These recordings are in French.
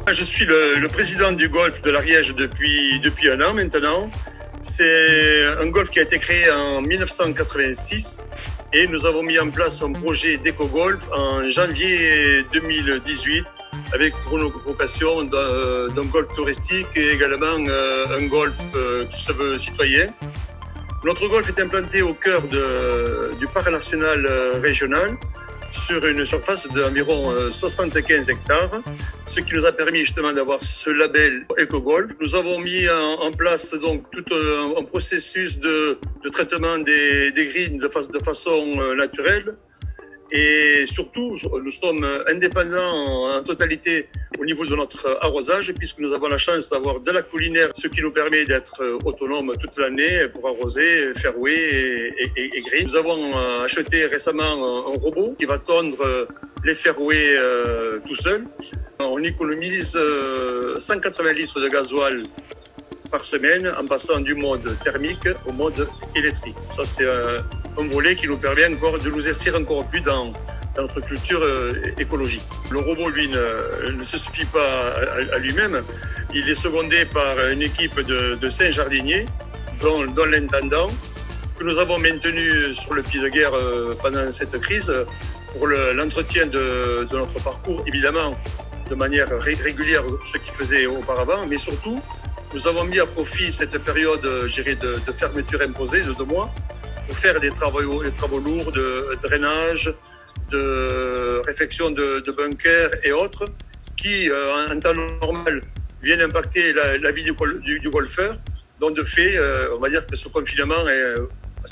Je suis le président du golf de l'Ariège depuis un an maintenant. C'est un golf qui a été créé en 1986 et nous avons mis en place un projet d'éco-golf en janvier 2018 avec pour une vocation d'un golf touristique et également un golf qui se veut citoyen. Notre golf est implanté au cœur du parc national régional sur une surface d'environ 75 hectares, ce qui nous a permis justement d'avoir ce label EcoGolf. Nous avons mis en place donc tout un processus de traitement des greens de façon naturelle. Et surtout, nous sommes indépendants en totalité au niveau de notre arrosage, puisque nous avons la chance d'avoir de la collinaire, ce qui nous permet d'être autonomes toute l'année pour arroser, fairway et green. Nous avons acheté récemment un robot qui va tondre les fairways tout seul. On économise 180 litres de gasoil par semaine en passant du mode thermique au mode électrique. Ça, c'est un volet qui nous permet encore de nous inscrire encore plus dans notre culture écologique. Le robot, lui, ne se suffit pas à lui-même. Il est secondé par une équipe de 5 jardiniers, dont l'intendant, que nous avons maintenu sur le pied de guerre pendant cette crise pour l'entretien de notre parcours, évidemment, de manière régulière, ce qu'il faisait auparavant, mais surtout, nous avons mis à profit cette période, de fermeture imposée de 2 mois pour faire des travaux lourds de drainage, de réfection de bunkers et autres qui, en temps normal, viennent impacter la vie du golfeur. Donc, de fait, on va dire que ce confinement, de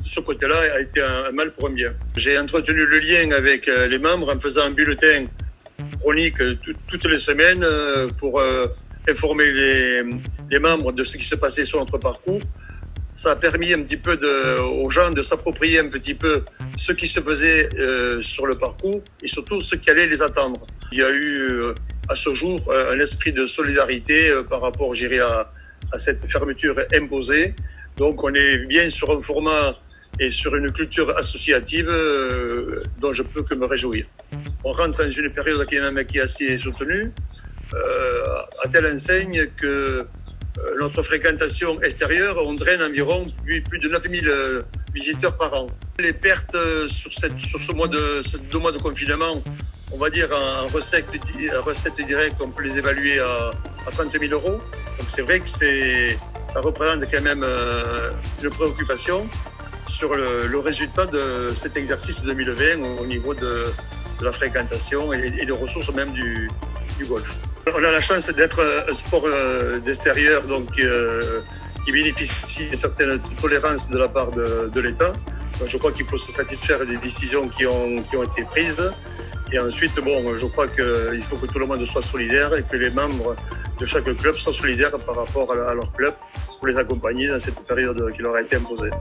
ce côté-là, a été un mal pour un bien. J'ai entretenu le lien avec les membres en faisant un bulletin chronique toutes les semaines pour informer les membres de ce qui se passait sur notre parcours. Ça a permis un petit peu aux gens de s'approprier un petit peu ce qui se faisait sur le parcours et surtout ce qui allait les attendre. Il y a eu à ce jour un esprit de solidarité par rapport, à cette fermeture imposée. Donc on est bien sur un format et sur une culture associative dont je peux que me réjouir. On rentre dans une période qui est assez soutenue, à telle enseigne que notre fréquentation extérieure, on draine environ plus de 9000 visiteurs par an. Les pertes sur ces 2 mois de confinement, on va dire en recette directe, on peut les évaluer à 30 000 euros. Donc c'est vrai que ça représente quand même une préoccupation sur le résultat de cet exercice 2020 au niveau de la fréquentation et des ressources même du golf. On a la chance d'être un sport d'extérieur donc qui bénéficie d'une certaine tolérance de la part de l'État. Donc, je crois qu'il faut se satisfaire des décisions qui ont été prises. Et ensuite, je crois qu'il faut que tout le monde soit solidaire et que les membres de chaque club soient solidaires par rapport à leur club pour les accompagner dans cette période qui leur a été imposée.